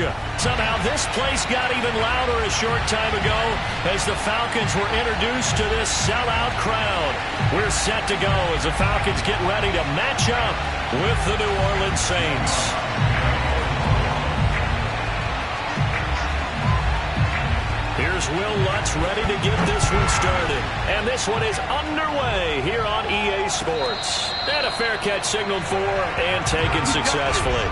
Georgia. Somehow this place got even louder a short time ago as the Falcons were introduced to this sellout crowd. We're set to go as the Falcons get ready to match up with the New Orleans Saints. Here's Will Lutz ready to get this one started. And this one is underway here on EA Sports. And a fair catch signaled for and taken successfully.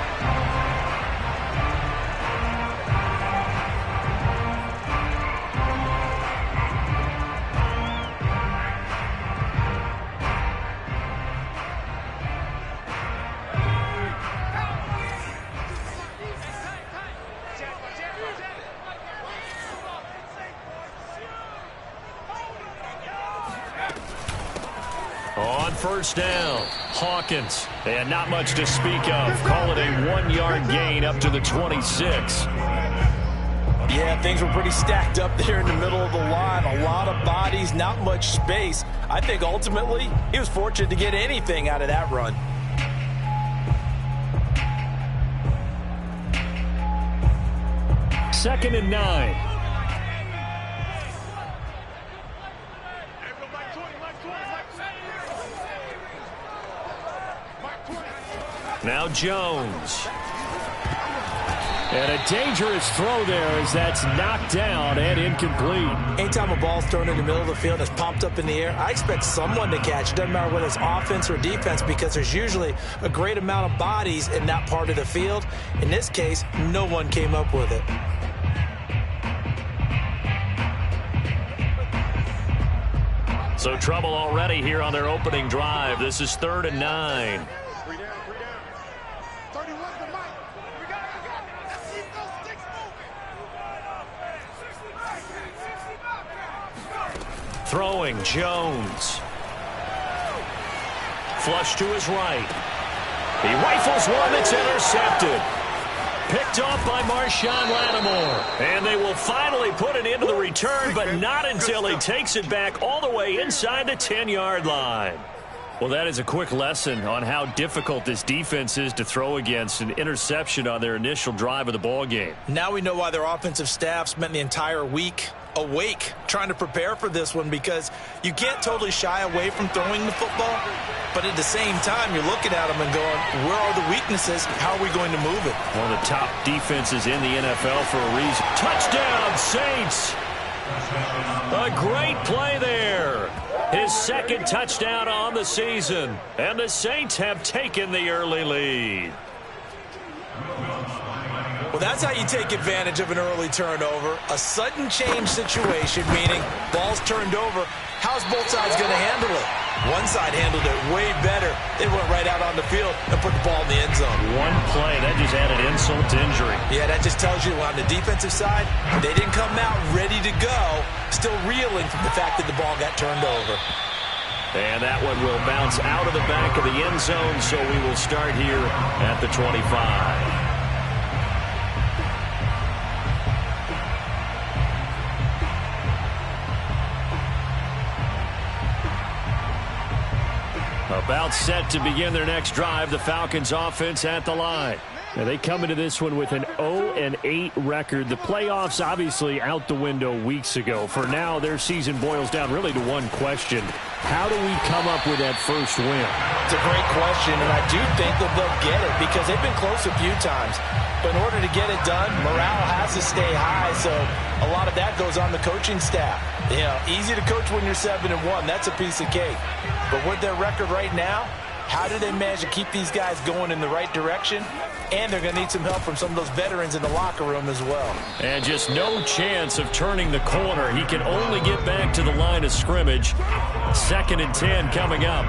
On first down, Hawkins. And not much to speak of. Call it a 1-yard gain up to the 26. Yeah, things were pretty stacked up there in the middle of the line. A lot of bodies, not much space. I think ultimately he was fortunate to get anything out of that run. Second and 9. Now Jones. And a dangerous throw there as that's knocked down and incomplete. Anytime a ball's thrown in the middle of the field that's popped up in the air, I expect someone to catch. It doesn't matter whether it's offense or defense because there's usually a great amount of bodies in that part of the field. In this case, no one came up with it. So trouble already here on their opening drive. This is 3rd and 9. Throwing, Jones. Flush to his right. He rifles one that's intercepted. Picked off by Marshawn Lattimore. And they will finally put it into the return, but not until he takes it back all the way inside the 10-yard line. Well, that is a quick lesson on how difficult this defense is to throw against. An interception on their initial drive of the ball game. Now we know why their offensive staff spent the entire week awake trying to prepare for this one, because you can't totally shy away from throwing the football, but at the same time you're looking at them and going, where are the weaknesses? How are we going to move it? One of the top defenses in the NFL for a reason. Touchdown, Saints! A great play there. His second touchdown on the season, and the Saints have taken the early lead. Well, that's how you take advantage of an early turnover. A sudden change situation, meaning ball's turned over. How's both sides going to handle it? One side handled it way better. They went right out on the field and put the ball in the end zone. One play, that just added insult to injury. Yeah, that just tells you on the defensive side, they didn't come out ready to go, still reeling from the fact that the ball got turned over. And that one will bounce out of the back of the end zone, so we will start here at the 25. About set to begin their next drive, the Falcons offense at the line. Now they come into this one with an 0-8 record. The playoffs obviously out the window weeks ago. For now, their season boils down really to one question. How do we come up with that first win? It's a great question, and I do think that they'll get it because they've been close a few times. But in order to get it done, morale has to stay high, so a lot of that goes on the coaching staff. You know, easy to coach when you're 7-1. That's a piece of cake. But with their record right now, how do they manage to keep these guys going in the right direction? And they're going to need some help from some of those veterans in the locker room as well. And just no chance of turning the corner. He can only get back to the line of scrimmage. 2nd and 10 coming up.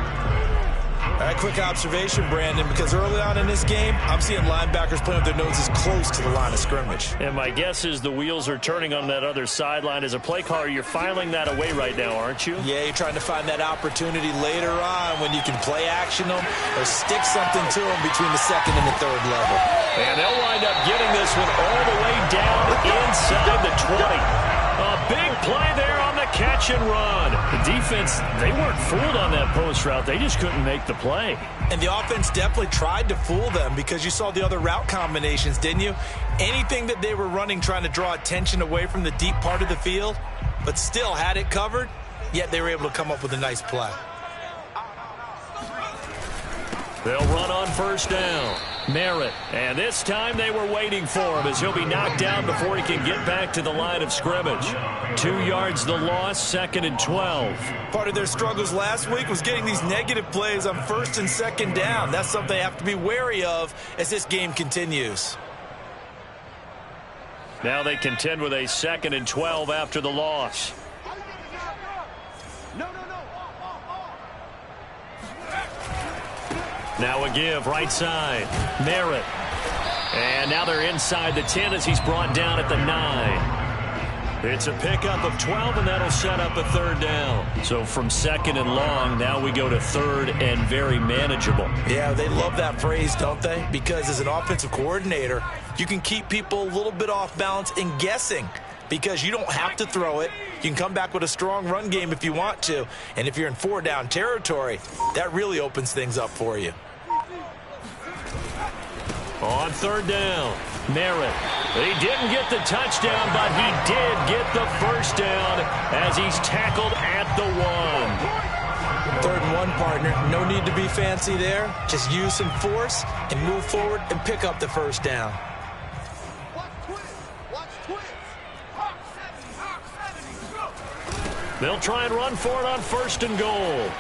All right, quick observation, Brandon, because early on in this game, I'm seeing linebackers playing with their noses close to the line of scrimmage. And my guess is the wheels are turning on that other sideline. As a play caller, you're filing that away right now, aren't you? Yeah, you're trying to find that opportunity later on when you can play action them or stick something to them between the 2nd and the 3rd level. And they'll wind up getting this one all the way down inside the 20. A big play there on the catch and run. The defense, they weren't fooled on that post route. They just couldn't make the play. And the offense definitely tried to fool them because you saw the other route combinations, didn't you? Anything that they were running trying to draw attention away from the deep part of the field, but still had it covered, yet they were able to come up with a nice play. They'll run on first down. Merritt. And this time they were waiting for him as he'll be knocked down before he can get back to the line of scrimmage. 2 yards the loss, 2nd and 12. Part of their struggles last week was getting these negative plays on 1st and 2nd down. That's something they have to be wary of as this game continues. Now they contend with a 2nd and 12 after the loss. Now a give, right side. Merritt. And now they're inside the 10 as he's brought down at the 9. It's a pickup of 12, and that'll set up a 3rd down. So from 2nd and long, now we go to 3rd and very manageable. Yeah, they love that phrase, don't they? Because as an offensive coordinator, you can keep people a little bit off balance and guessing. Because you don't have to throw it. You can come back with a strong run game if you want to. And if you're in 4-down territory, that really opens things up for you. On 3rd down, Merritt. He didn't get the touchdown, but he did get the 1st down as he's tackled at the 1. 3rd and 1, partner. No need to be fancy there. Just use some force and move forward and pick up the 1st down. They'll try and run for it on 1st and goal.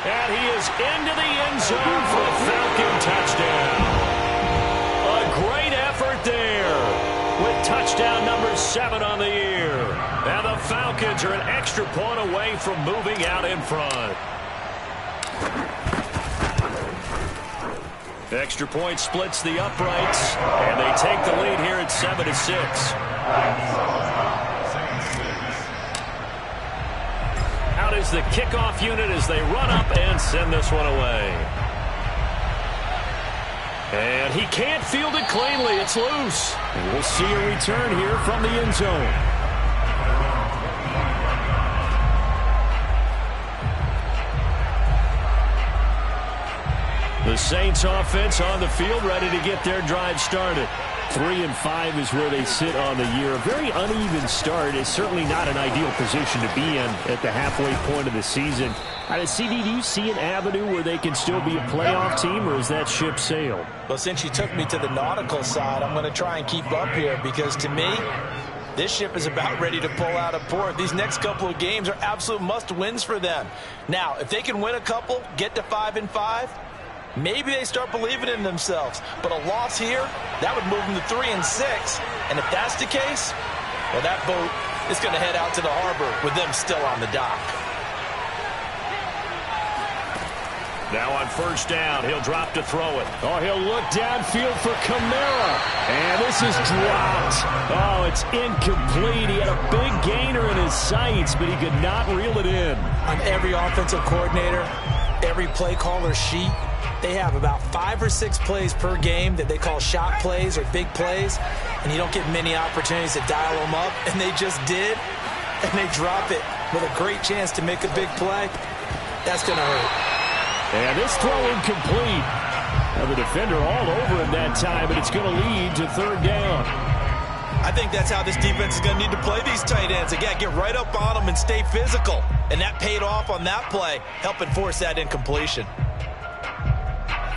And he is into the end zone for a Falcon touchdown. A great effort there with touchdown number 7 on the year. And the Falcons are an extra point away from moving out in front. Extra point splits the uprights, and they take the lead here at 7-6. Out is the kickoff unit as they run up and send this one away. And he can't field it cleanly. It's loose. And we'll see a return here from the end zone. The Saints offense on the field, ready to get their drive started. 3-5 is where they sit on the year. A very uneven start is certainly not an ideal position to be in at the halfway point of the season. CD, do you see an avenue where they can still be a playoff team, or is that ship sailed? Well, since you took me to the nautical side, I'm going to try and keep up here because to me, this ship is about ready to pull out of port. These next couple of games are absolute must-wins for them. Now, if they can win a couple, get to 5-5, maybe they start believing in themselves. But a loss here, that would move them to 3-6. And if that's the case, well, that boat is going to head out to the harbor with them still on the dock. Now on 1st down, he'll drop to throw it. Oh, he'll look downfield for Kamara. And this is dropped. Oh, it's incomplete. He had a big gainer in his sights, but he could not reel it in. On every offensive coordinator, every play caller sheet, they have about 5 or 6 plays per game that they call shot plays or big plays, and you don't get many opportunities to dial them up, and they just did, and they drop it with a great chance to make a big play. That's going to hurt. And this throw incomplete. Now the defender all over him that time, but it's going to lead to 3rd down. I think that's how this defense is going to need to play these tight ends. Again, get right up on them and stay physical. And that paid off on that play, helping force that incompletion.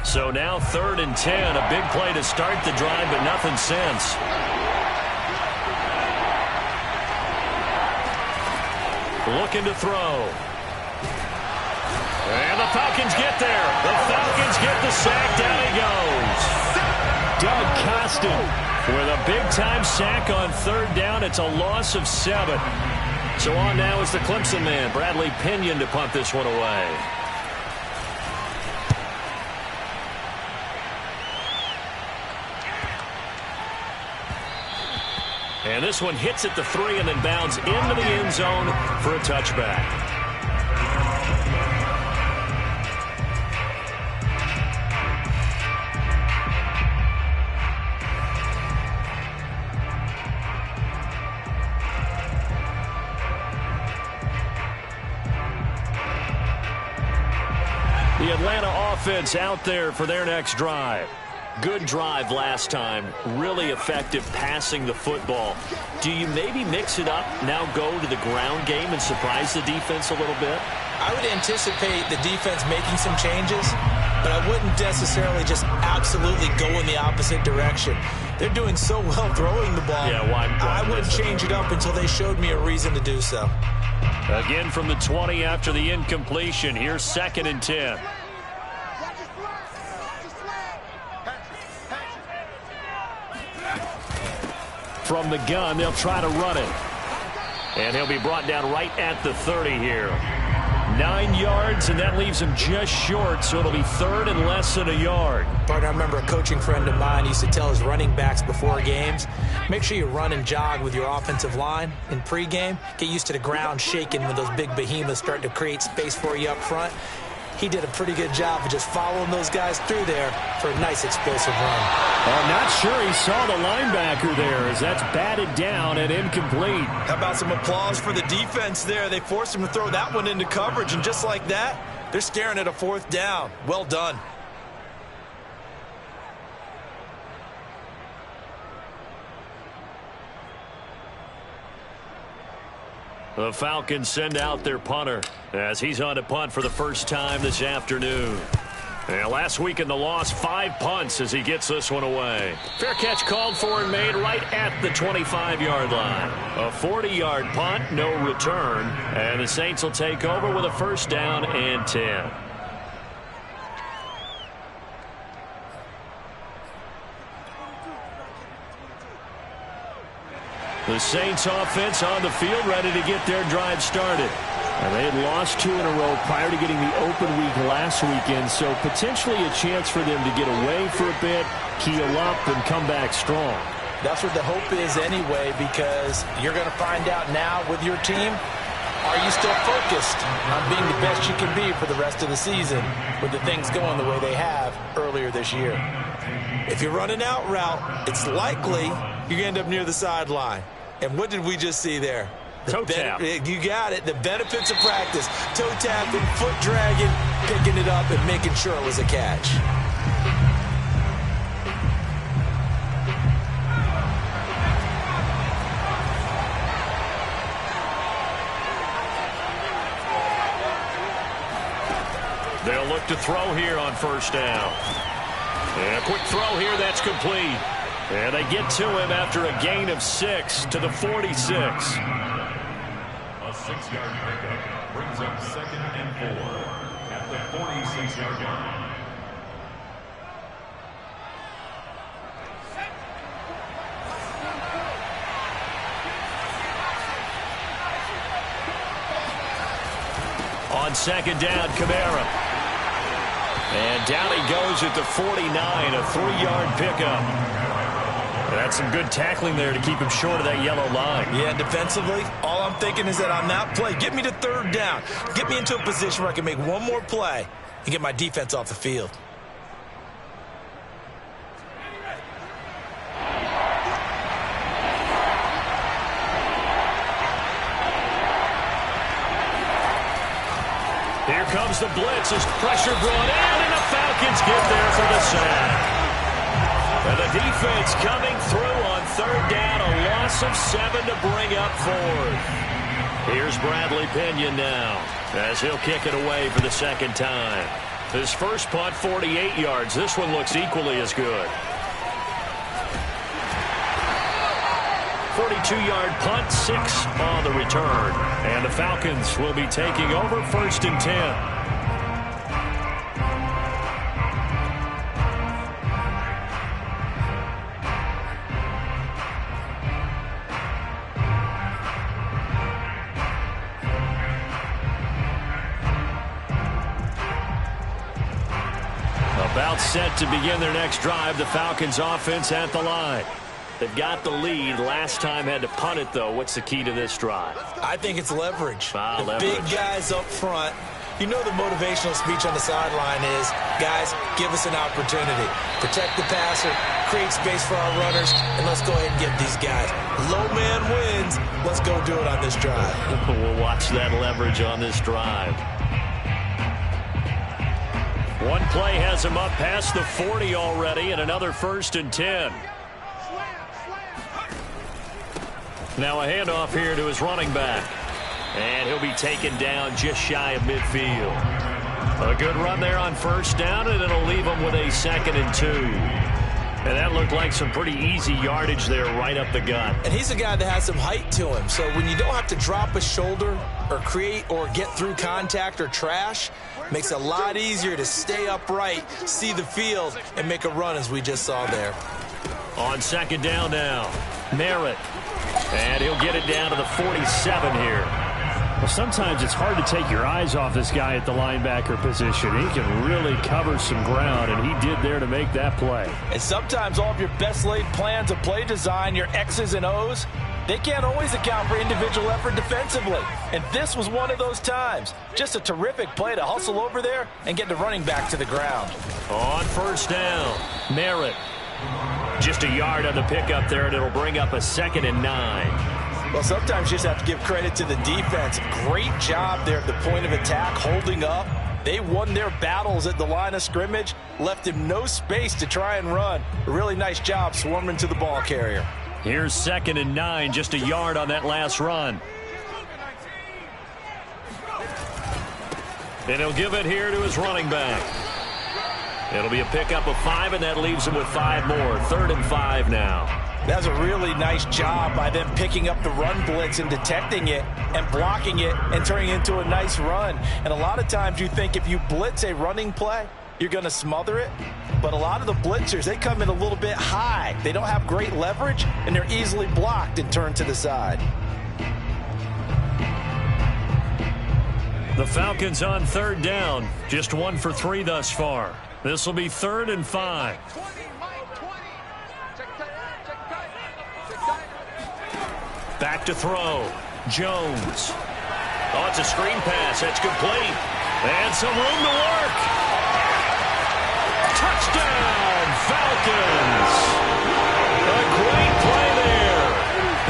So now 3rd and 10, a big play to start the drive, but nothing since. Looking to throw. And the Falcons get there. The Falcons get the sack. Down he goes. Doug Costin with a big-time sack on 3rd down. It's a loss of 7. So on now is the Clemson man, Bradley Pinion, to punt this one away. And this one hits at the 3 and then bounds into the end zone for a touchback. the Atlanta offense out there for their next drive. Good drive last time. Really effective passing the football. Do you maybe mix it up, now go to the ground game and surprise the defense a little bit? I would anticipate the defense making some changes, but I wouldn't necessarily just absolutely go in the opposite direction. They're doing so well throwing the ball. Yeah, well, I wouldn't change it up until they showed me a reason to do so. Again from the 20 after the incompletion. Here's 2nd and 10. From the gun, they'll try to run it. And he'll be brought down right at the 30 here. 9 yards, and that leaves him just short, so it'll be 3rd and less than a yard. Partner, I remember a coaching friend of mine used to tell his running backs before games, make sure you run and jog with your offensive line in pregame. Get used to the ground shaking when those big behemoths start to create space for you up front. He did a pretty good job of just following those guys through there for a nice explosive run. I'm not sure he saw the linebacker there as that's batted down and incomplete. How about some applause for the defense there? They forced him to throw that one into coverage, and just like that, they're staring at a 4th down. Well done. The Falcons send out their punter as he's on to punt for the first time this afternoon. And last week in the loss, 5 punts as he gets this one away. Fair catch called for and made right at the 25-yard line. A 40-yard punt, no return. And the Saints will take over with a 1st down and 10. The Saints offense on the field ready to get their drive started. And they had lost 2 in a row prior to getting the open week last weekend, so potentially a chance for them to get away for a bit, heal up, and come back strong. That's what the hope is anyway, because you're going to find out now with your team, are you still focused on being the best you can be for the rest of the season with the things going the way they have earlier this year? If you're running out route, it's likely you're going to end up near the sideline. And what did we just see there? Toe tap. You got it. The benefits of practice. Toe tapping, foot dragging, picking it up, and making sure it was a catch. They'll look to throw here on 1st down. And a quick throw here, that's complete. And they get to him after a gain of 6 to the 46. A 6-yard pickup brings up 2nd and 4 at the 46-yard line. On 2nd down, Kamara. And down he goes at the 49, a 3-yard pickup. That's some good tackling there to keep him short of that yellow line. Yeah, defensively, all I'm thinking is that on that play, get me to 3rd down. Get me into a position where I can make one more play and get my defense off the field. Here comes the blitz as pressure brought in, and the Falcons get there for the sack. And the defense coming through on 3rd down, a loss of 7 to bring up 4th. Here's Bradley Pinion now as he'll kick it away for the 2nd time. His first punt, 48 yards. This one looks equally as good. 42-yard punt, 6 on the return. And the Falcons will be taking over 1st and 10. About set to begin their next drive, the Falcons offense at the line. They've got the lead. Last time had to punt it, though. What's the key to this drive? I think it's leverage. Leverage. Big guys up front. You know the motivational speech on the sideline is, guys, give us an opportunity. Protect the passer, create space for our runners, and let's go ahead and get these guys. Low man wins. Let's go do it on this drive. We'll watch that leverage on this drive. One play has him up past the 40 already, and another 1st and 10. Now a handoff here to his running back. And he'll be taken down just shy of midfield. A good run there on 1st down, and it'll leave him with a 2nd and 2. And that looked like some pretty easy yardage there right up the gut. And he's a guy that has some height to him. So when you don't have to drop a shoulder or create or get through contact or trash, makes it a lot easier to stay upright, see the field, and make a run as we just saw there. On 2nd down now, Merritt. And he'll get it down to the 47 here. Well, sometimes it's hard to take your eyes off this guy at the linebacker position. He can really cover some ground, and he did there to make that play. And sometimes all of your best laid plans of play design, your X's and O's, they can't always account for individual effort defensively. And this was one of those times. Just a terrific play to hustle over there and get the running back to the ground. On 1st down, Merritt. Just a yard on the pickup there, and it'll bring up a 2nd and 9. Well, sometimes you just have to give credit to the defense. Great job there at the point of attack, holding up. They won their battles at the line of scrimmage, left him no space to try and run. A really nice job swarming to the ball carrier. Here's 2nd and 9, just a yard on that last run. And he'll give it here to his running back. It'll be a pickup of 5, and that leaves him with 5 more. 3rd and 5 now. That's a really nice job by them picking up the run blitz and detecting it and blocking it and turning it into a nice run. And a lot of times you think if you blitz a running play, you're going to smother it. But a lot of the blitzers, they come in a little bit high. They don't have great leverage, and they're easily blocked and turned to the side. The Falcons on 3rd down. Just 1 for 3 thus far. This will be 3rd and 5. Back to throw. Jones. Oh, it's a screen pass. That's complete. And some room to work. Touchdown, Falcons. A great play there.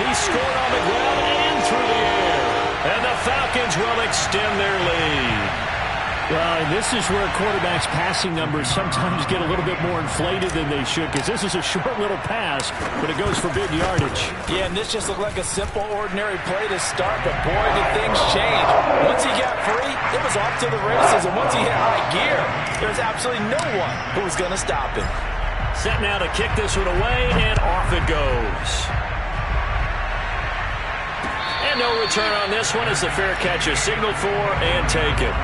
He scored on the ground and through the air. And the Falcons will extend their lead. Well, and this is where quarterbacks' passing numbers sometimes get a little bit more inflated than they should, because this is a short little pass, but it goes for big yardage. Yeah, and this just looked like a simple, ordinary play to start, but boy, did things change. Once he got free, it was off to the races, and once he hit high gear, there's absolutely no one who was going to stop him. Set now to kick this one away, and off it goes. And no return on this one as the fair catch is signaled for and taken.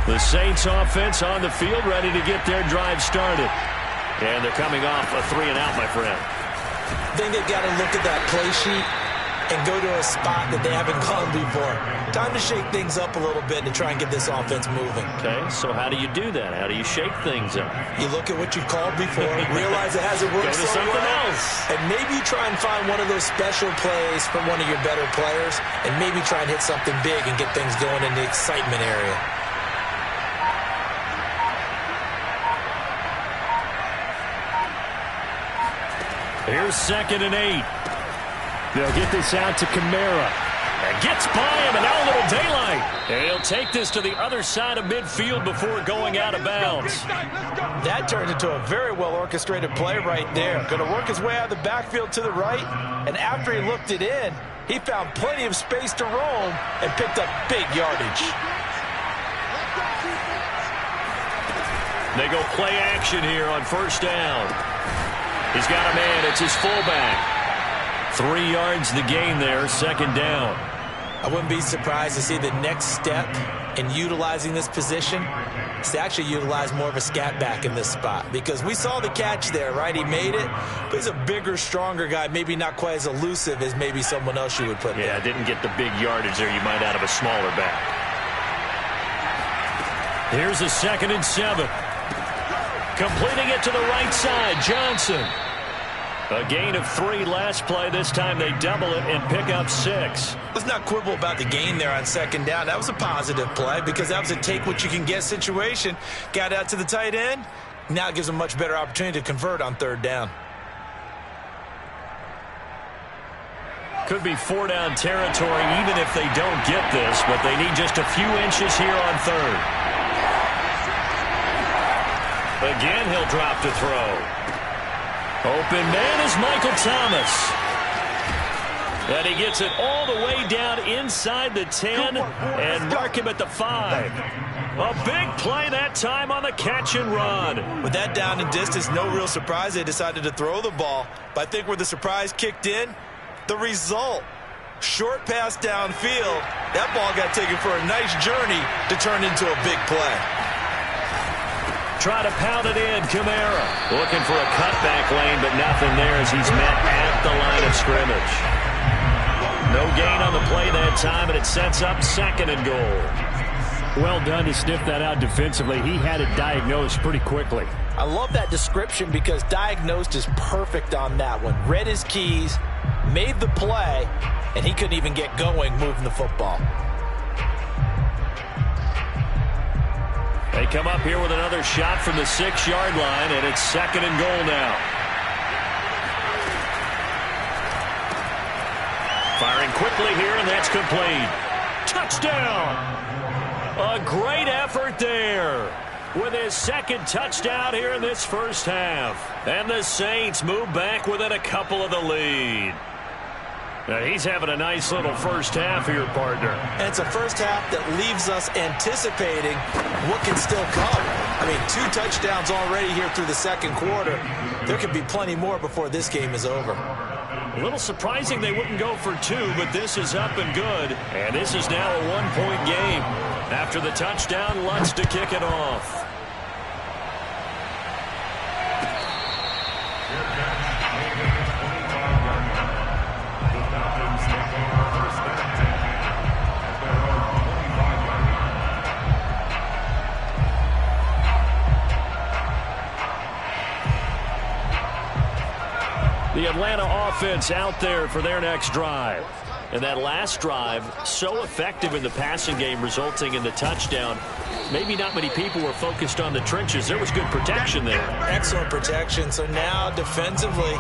The Saints offense on the field, ready to get their drive started. And they're coming off a 3 and out, my friend. I think they've got to look at that play sheet and go to a spot that they haven't gone before. Time to shake things up a little bit to try and get this offense moving. Okay, so how do you do that? How do you shake things up? You look at what you've called before, realize it hasn't worked Go to so something well, else. and maybe you try and find one of those special plays from one of your better players, and maybe try and hit something big and get things going in the excitement area. Here's 2nd and 8. They'll get this out to Kamara. And gets by him, and now a little daylight. And he'll take this to the other side of midfield before going out of bounds. That turned into a very well-orchestrated play right there. Going to work his way out of the backfield to the right, and after he looked it in, he found plenty of space to roam and picked up big yardage. They go play action here on 1st down. He's got a man. It's his fullback. 3 yards the gain there, 2nd down. I wouldn't be surprised to see the next step in utilizing this position to actually utilize more of a scat back in this spot, because we saw the catch there, right? He made it, but he's a bigger, stronger guy, maybe not quite as elusive as maybe someone else you would put there. Yeah, didn't get the big yardage there you might out of a smaller back. Here's a 2nd and 7. Completing it to the right side, Johnson. A gain of 3 last play. This time they double it and pick up 6. Let's not quibble about the gain there on 2nd down. That was a positive play because that was a take-what-you-can-get situation. Got out to the tight end. Now it gives them a much better opportunity to convert on 3rd down. Could be 4-down territory even if they don't get this, but they need just a few inches here on 3rd. Again, he'll drop to throw. Open man is Michael Thomas. And he gets it all the way down inside the 10 and mark him at the 5. A big play that time on the catch and run. With that down and distance, no real surprise they decided to throw the ball. But I think where the surprise kicked in, the result. Short pass downfield. That ball got taken for a nice journey to turn into a big play. Try to pound it in, Kamara. Looking for a cutback lane, but nothing there as he's met at the line of scrimmage. No gain on the play that time, and it sets up 2nd and goal. Well done to sniff that out defensively. He had it diagnosed pretty quickly. I love that description because diagnosed is perfect on that one. Read his keys, made the play, and he couldn't even get going moving the football. They come up here with another shot from the 6-yard line, and it's 2nd and goal now. Firing quickly here, and that's complete. Touchdown! A great effort there with his 2nd touchdown here in this first half. And the Saints move back within a couple of the lead. Now he's having a nice little first half here, partner. And it's a first half that leaves us anticipating what can still come. I mean, 2 touchdowns already here through the 2nd quarter. There could be plenty more before this game is over. A little surprising they wouldn't go for 2, but this is up and good. And this is now a 1-point game. After the touchdown, Lutz to kick it off. The Atlanta offense out there for their next drive. And that last drive, so effective in the passing game, resulting in the touchdown. Maybe not many people were focused on the trenches. There was good protection there. Excellent protection. So now defensively,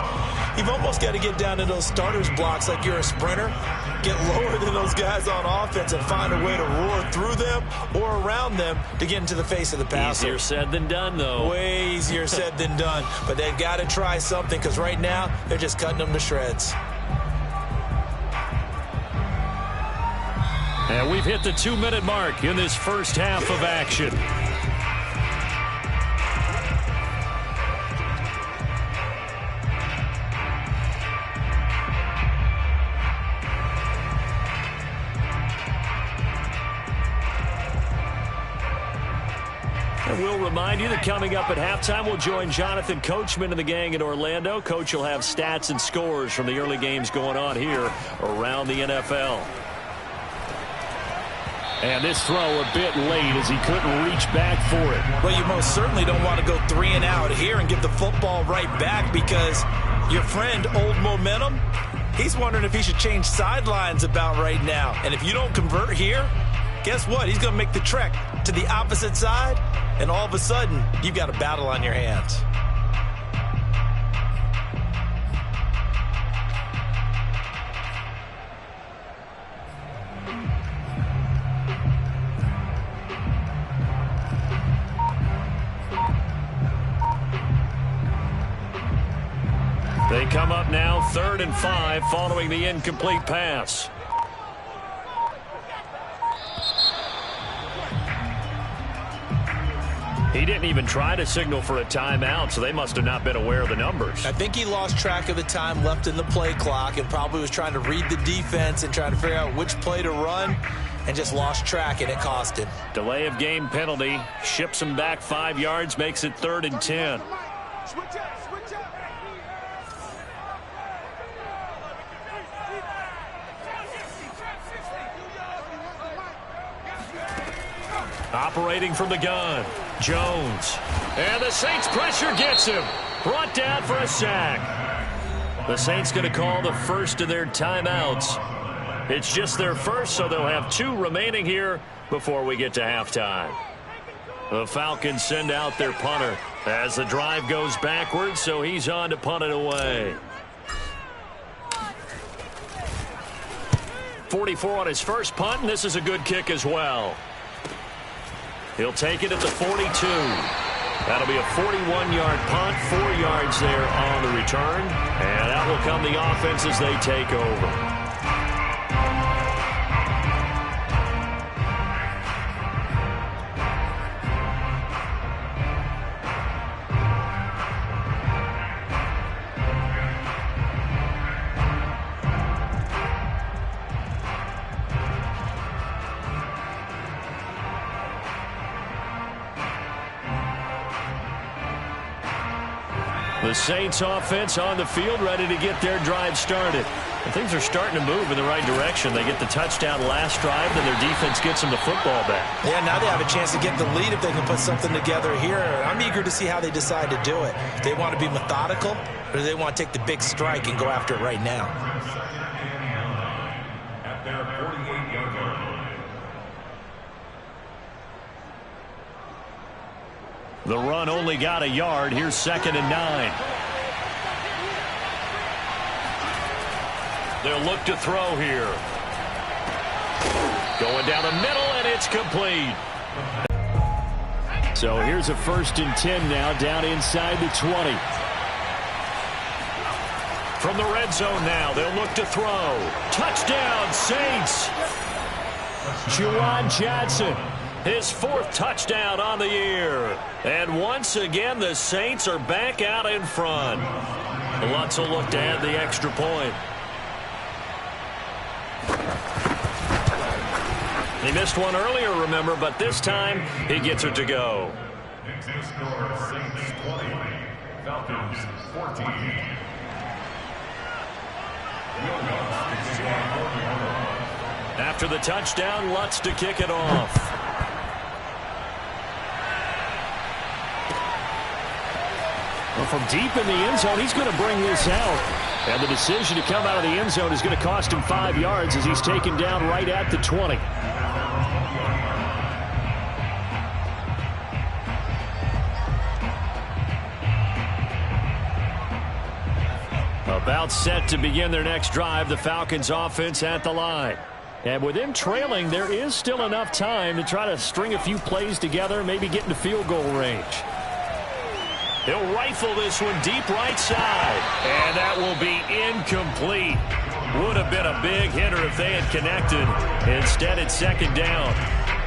you've almost got to get down to those starters blocks like you're a sprinter. Get lower than those guys on offense and find a way to roar through them or around them to get into the face of the passer. Easier said than done, though. Way easier said than done. But they've got to try something because right now they're just cutting them to shreds. And we've hit the 2-minute mark in this first half of action. And we'll remind you that coming up at halftime, we'll join Jonathan Coachman and the gang in Orlando. Coach will have stats and scores from the early games going on here around the NFL. And this throw a bit late as he couldn't reach back for it. Well, you most certainly don't want to go 3 and out here and give the football right back because your friend, Old Momentum, he's wondering if he should change sidelines about right now. And if you don't convert here, guess what? He's going to make the trek to the opposite side, and all of a sudden, you've got a battle on your hands. They come up now 3rd and 5 following the incomplete pass. He didn't even try to signal for a timeout, so they must have not been aware of the numbers. I think he lost track of the time left in the play clock and probably was trying to read the defense and trying to figure out which play to run. and just lost track, and it cost him. Delay of game penalty. Ships him back 5 yards, makes it 3rd and 10. Operating from the gun, Jones. And the Saints pressure gets him. Brought down for a sack. The Saints going to call the first of their timeouts. It's just their first, so they'll have 2 remaining here before we get to halftime. The Falcons send out their punter as the drive goes backwards, so he's on to punt it away. 44 on his first punt, and this is a good kick as well. He'll take it at the 42. That'll be a 41-yard punt, 4 yards there on the return. And that will come the offense as they take over. The Saints offense on the field, ready to get their drive started. And things are starting to move in the right direction. They get the touchdown last drive, then their defense gets them the football back. Yeah, now they have a chance to get the lead if they can put something together here. I'm eager to see how they decide to do it. Do they want to be methodical, or do they want to take the big strike and go after it right now? At their 48-yard line. The run only got a yard. Here's 2nd and 9. They'll look to throw here. Going down the middle, and it's complete. So here's a 1st and 10 now, down inside the 20. From the red zone now, they'll look to throw. Touchdown, Saints. Juwan Johnson, his 4th touchdown on the year. And once again, the Saints are back out in front. Lutz will look to add the extra point. He missed one earlier, remember, but this time he gets it to go. Next to score, Saints 20, Falcons 14. After the touchdown, Lutz to kick it off. Well, from deep in the end zone, he's going to bring this out. And the decision to come out of the end zone is going to cost him 5 yards as he's taken down right at the 20. About set to begin their next drive, the Falcons offense at the line. And with them trailing, there is still enough time to try to string a few plays together, maybe get into field goal range. He'll rifle this one deep right side. And that will be incomplete. Would have been a big hitter if they had connected. Instead, it's 2nd down.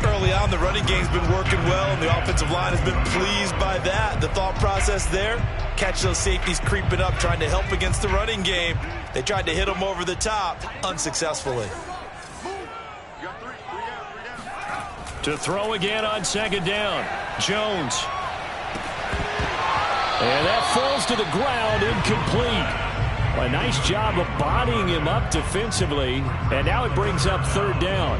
Early on, the running game's been working well, and the offensive line has been pleased by that. The thought process there, catch those safeties creeping up, trying to help against the running game. They tried to hit them over the top, unsuccessfully. To throw again on 2nd down. Jones. And that falls to the ground, incomplete. A nice job of bodying him up defensively. And now it brings up 3rd down.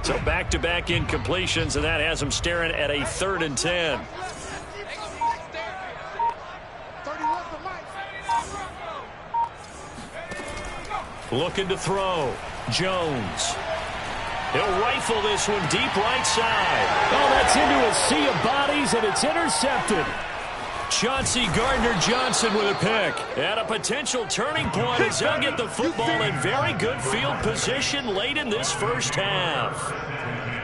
So back-to-back incompletions, and that has them staring at a 3rd and 10. Looking to throw. Jones. He'll rifle this one deep right side. Oh, that's into a sea of bodies, and it's intercepted. Chauncey Gardner-Johnson with a pick. At a potential turning point as they'll get the football in very good field position late in this first half.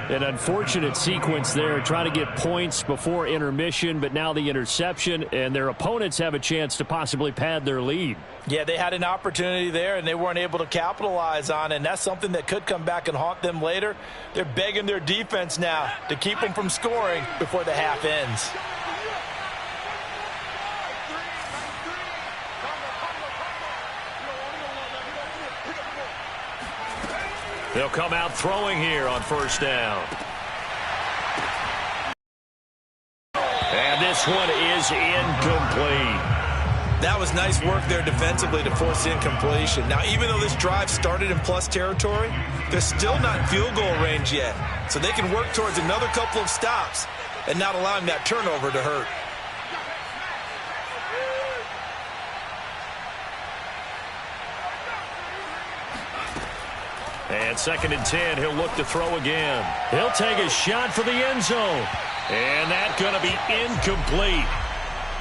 An unfortunate sequence there, trying to get points before intermission, but now the interception, and their opponents have a chance to possibly pad their lead. Yeah, they had an opportunity there, and they weren't able to capitalize on it, and that's something that could come back and haunt them later. They're begging their defense now to keep them from scoring before the half ends. They'll come out throwing here on first down. And this one is incomplete. That was nice work there defensively to force incompletion. Now, even though this drive started in plus territory, they're still not in field goal range yet. So they can work towards another couple of stops and not allowing that turnover to hurt. And 2nd and 10, he'll look to throw again. He'll take a shot for the end zone. And that's going to be incomplete.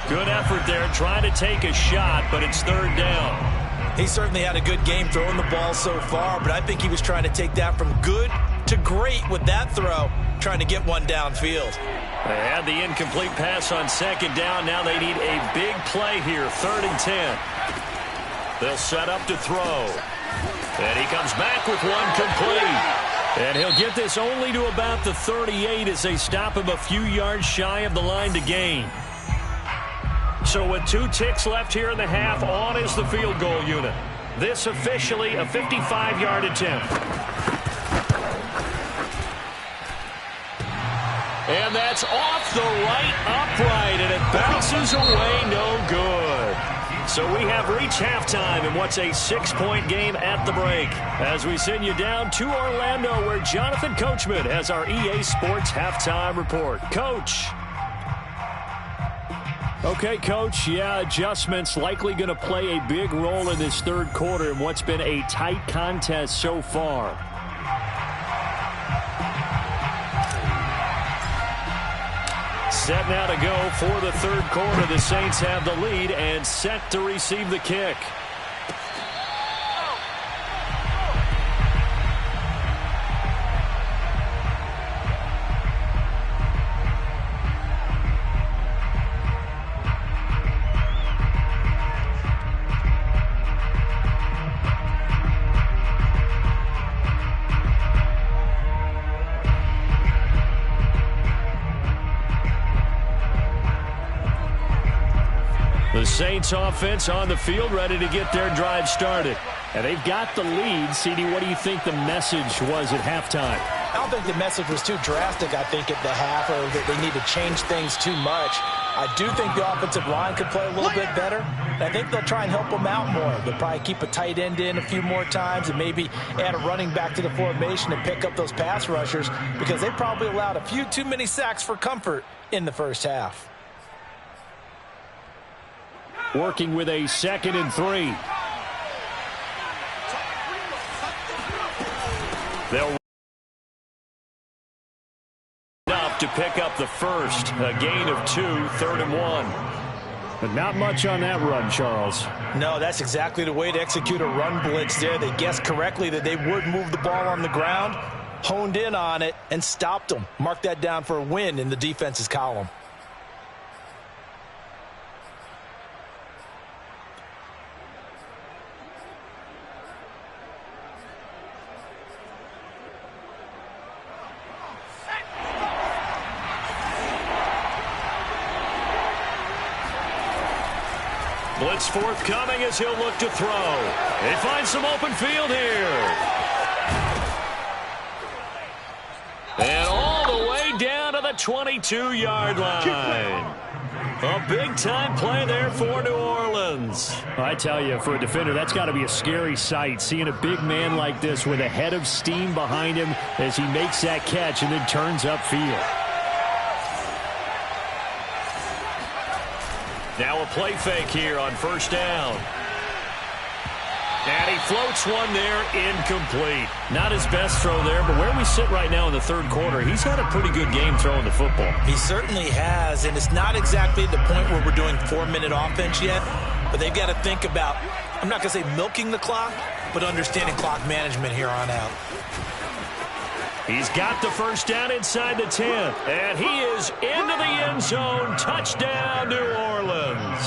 Good effort there trying to take a shot, but it's 3rd down. He certainly had a good game throwing the ball so far, but I think he was trying to take that from good to great with that throw, trying to get one downfield. They had the incomplete pass on 2nd down. Now they need a big play here, 3rd and 10. They'll set up to throw. And he comes back with one complete. And he'll get this only to about the 38 as they stop him a few yards shy of the line to gain. So with 2 ticks left here in the half, on is the field goal unit. This officially a 55-yard attempt. And that's off the right upright, and it bounces away no good. So we have reached halftime in what's a 6-point game at the break. As we send you down to Orlando, where Jonathan Coachman has our EA Sports Halftime Report. Coach. Okay, Coach, yeah, adjustments likely going to play a big role in this 3rd quarter in what's been a tight contest so far. Set now to go for the 3rd quarter. The Saints have the lead and set to receive the kick. The Saints offense on the field ready to get their drive started. And they've got the lead. CD, what do you think the message was at halftime? I don't think the message was too drastic, I think, at the half, or that they need to change things too much. I do think the offensive line could play a little bit better. And I think they'll try and help them out more. They'll probably keep a tight end in a few more times and maybe add a running back to the formation and pick up those pass rushers, because they probably allowed a few too many sacks for comfort in the first half. Working with a 2nd and 3. They'll up to pick up the first. A gain of 2, 3rd and 1. But not much on that run, Charles. No, that's exactly the way to execute a run blitz there. They guessed correctly that they would move the ball on the ground, honed in on it, and stopped them. Mark that down for a win in the defense's column. Blitz forthcoming as he'll look to throw. They find some open field here. And all the way down to the 22-yard line. A big-time play there for New Orleans. I tell you, for a defender, that's got to be a scary sight, seeing a big man like this with a head of steam behind him as he makes that catch and then turns upfield. Now a play fake here on first down. And he floats one there, incomplete. Not his best throw there, but where we sit right now in the 3rd quarter, he's had a pretty good game throwing the football. He certainly has, and it's not exactly the point where we're doing 4-minute offense yet, but they've got to think about, I'm not going to say milking the clock, but understanding clock management here on out. He's got the first down inside the 10. And he is into the end zone. Touchdown, New Orleans.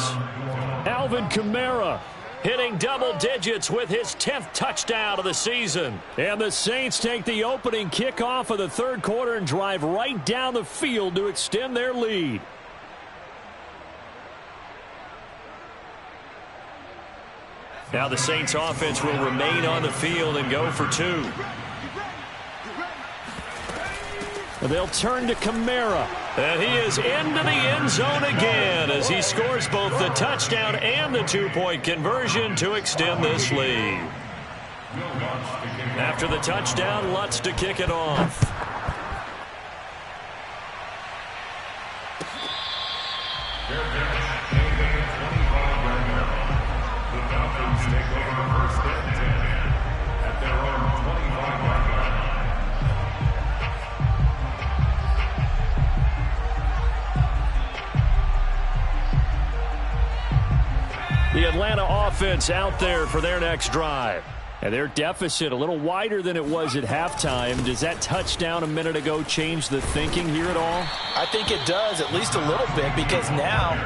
Alvin Kamara hitting double digits with his 10th touchdown of the season. And the Saints take the opening kickoff of the third quarter and drive right down the field to extend their lead. Now the Saints offense will remain on the field and go for 2. They'll turn to Kamara. And he is into the end zone again as he scores both the touchdown and the 2-point conversion to extend this lead. After the touchdown, Lutz to kick it off. The Falcons take over the first and 10 at their own 25-yard line. The Atlanta offense out there for their next drive. And their deficit a little wider than it was at halftime. Does that touchdown a minute ago change the thinking here at all? I think it does, at least a little bit, because now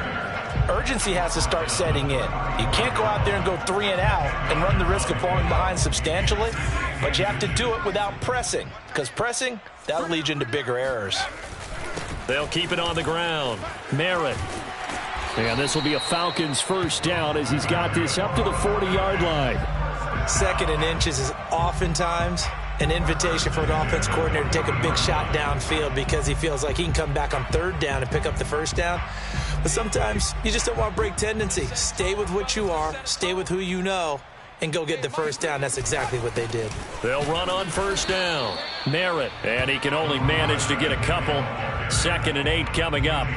urgency has to start setting in. You can't go out there and go 3 and out and run the risk of falling behind substantially, but you have to do it without pressing, because pressing, that'll lead you into bigger errors. They'll keep it on the ground. Merritt. And this will be a Falcons first down as he's got this up to the 40-yard line. 2nd and inches is oftentimes an invitation for an offense coordinator to take a big shot downfield because he feels like he can come back on 3rd down and pick up the first down. But sometimes you just don't want to break tendency. Stay with what you are, stay with who you know, and go get the first down. That's exactly what they did. They'll run on first down. Merritt, and he can only manage to get a couple. 2nd and 8 coming up.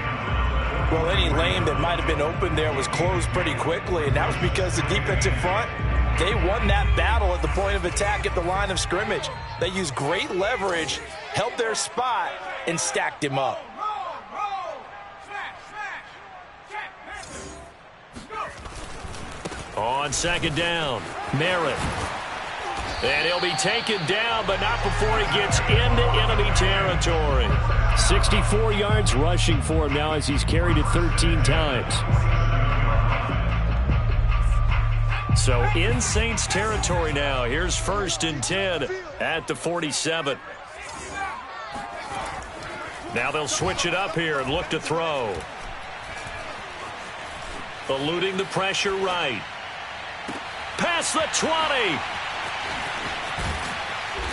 Well, any lane that might have been open there was closed pretty quickly, and that was because the defensive front, they won that battle at the point of attack at the line of scrimmage. They used great leverage, held their spot, and stacked him up. On 2nd down, Merritt. And he'll be taken down, but not before he gets into enemy territory. 64 yards rushing for him now as he's carried it 13 times. So in Saints territory now. Here's 1st and 10 at the 47. Now they'll switch it up here and look to throw. Eluding the pressure right. Past the 20.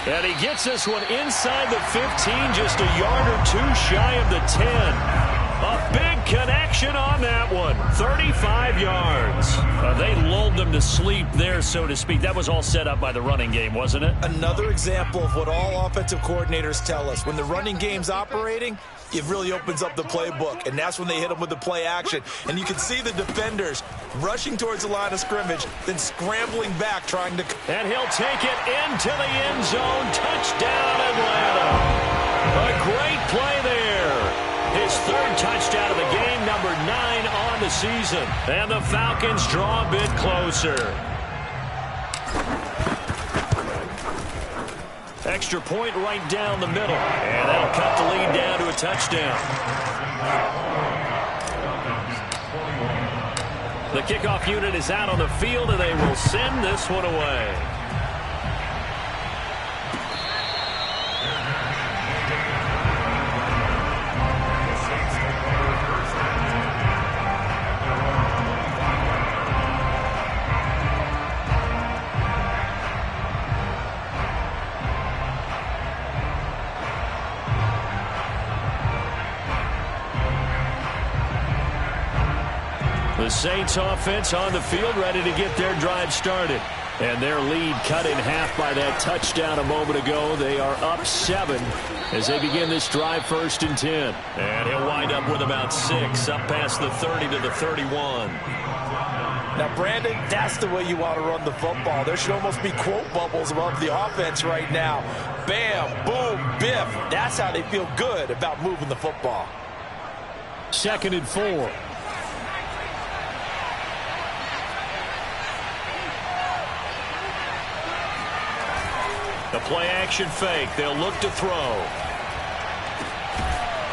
And he gets this one inside the 15, just a yard or 2 shy of the 10. A big connection on that one, 35 yards. They lulled them to sleep there, so to speak. That was all set up by the running game, wasn't it? Another example of what all offensive coordinators tell us. When the running game's operating, it really opens up the playbook, and that's when they hit them with the play action. And you can see the defenders rushing towards the line of scrimmage, then scrambling back, trying to... And he'll take it into the end zone. Touchdown, Atlanta. A great play there. His 3rd touchdown of the game, number 9 on the season. And the Falcons draw a bit closer. Extra point right down the middle. And that'll cut the lead down to a touchdown. The kickoff unit is out on the field, and they will send this one away. The Saints offense on the field, ready to get their drive started. And their lead cut in half by that touchdown a moment ago. They are up 7 as they begin this drive 1st and 10. And he'll wind up with about 6, up past the 30 to the 31. Now, Brandon, that's the way you want to run the football. There should almost be quote bubbles above the offense right now. Bam, boom, biff. That's how they feel good about moving the football. 2nd and 4. The play-action fake. They'll look to throw.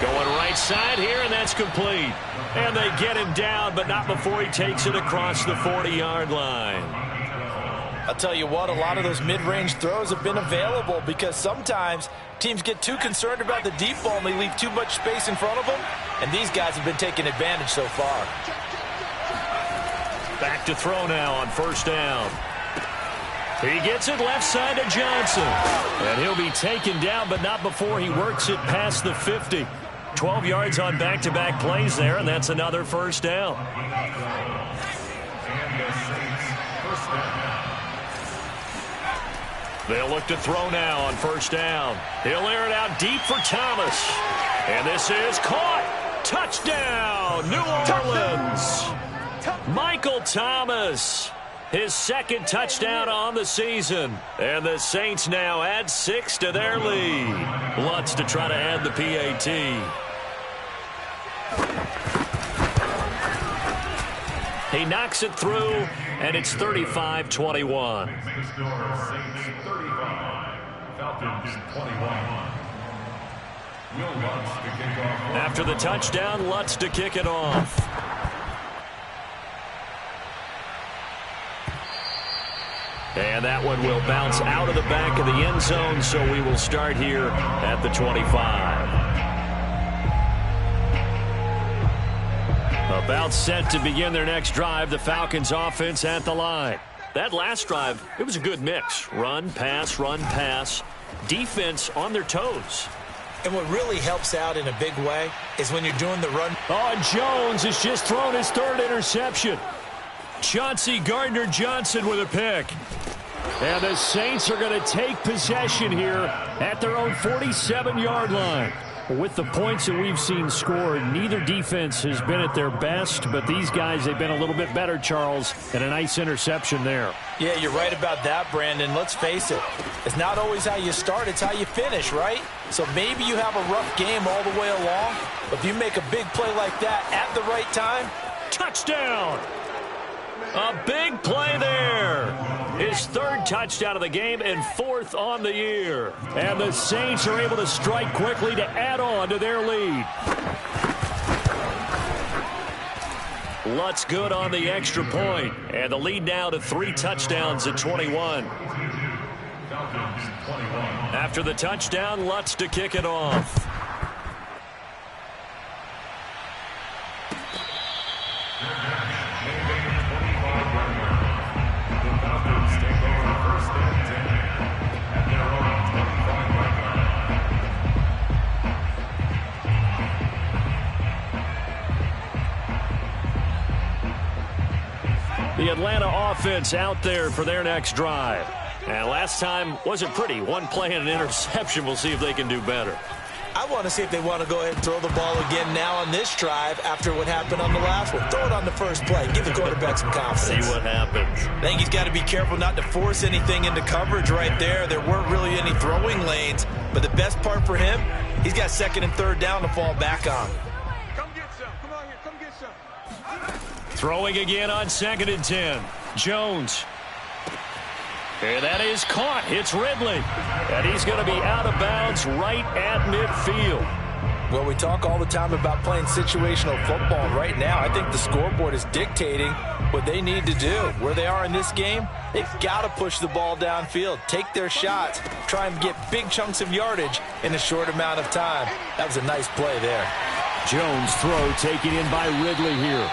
Going right side here, and that's complete. And they get him down, but not before he takes it across the 40-yard line. I'll tell you what, a lot of those mid-range throws have been available because sometimes teams get too concerned about the deep ball and they leave too much space in front of them, and these guys have been taking advantage so far. Back to throw now on first down. He gets it left side to Johnson. And he'll be taken down, but not before he works it past the 50. 12 yards on back-to-back plays there, and that's another first down. They'll look to throw now on first down. He'll air it out deep for Thomas. And this is caught. Touchdown, New Orleans. Michael Thomas, his second touchdown on the season. And the Saints now add 6 to their lead. Lutz to try to add the PAT. He knocks it through, and it's 35-21. After the touchdown, Lutz to kick it off. And that one will bounce out of the back of the end zone, so we will start here at the 25. About set to begin their next drive, the Falcons offense at the line. That last drive, it was a good mix. Run, pass, defense on their toes. And what really helps out in a big way is when you're doing the run. Oh, and Jones has just thrown his third interception. Chauncey Gardner-Johnson with a pick. And the Saints are going to take possession here at their own 47-yard line. With the points that we've seen scored, neither defense has been at their best, but these guys, they've been a little bit better, Charles, and a nice interception there. Yeah, you're right about that, Brandon. Let's face it. It's not always how you start, it's how you finish, right? So maybe you have a rough game all the way along, but if you make a big play like that at the right time, touchdown! A big play there. His third touchdown of the game and fourth on the year. And the Saints are able to strike quickly to add on to their lead. Lutz good on the extra point. And the lead now to 3 touchdowns at 21. After the touchdown, Lutz to kick it off. The Atlanta offense out there for their next drive. And last time wasn't pretty. One play and an interception. We'll see if they can do better. I want to see if they want to go ahead and throw the ball again now on this drive after what happened on the last one. Throw it on the first play. Give the quarterback some confidence. See what happens. I think he's got to be careful not to force anything into coverage right there. There weren't really any throwing lanes. But the best part for him, he's got second and third down to fall back on. Come get some. Come on here. Come get some. Throwing again on 2nd and 10. Jones. And that is caught. It's Ridley. And he's going to be out of bounds right at midfield. Well, we talk all the time about playing situational football. Right now, I think the scoreboard is dictating what they need to do. Where they are in this game, they've got to push the ball downfield, take their shots, try and get big chunks of yardage in a short amount of time. That was a nice play there. Jones throw taken in by Ridley here.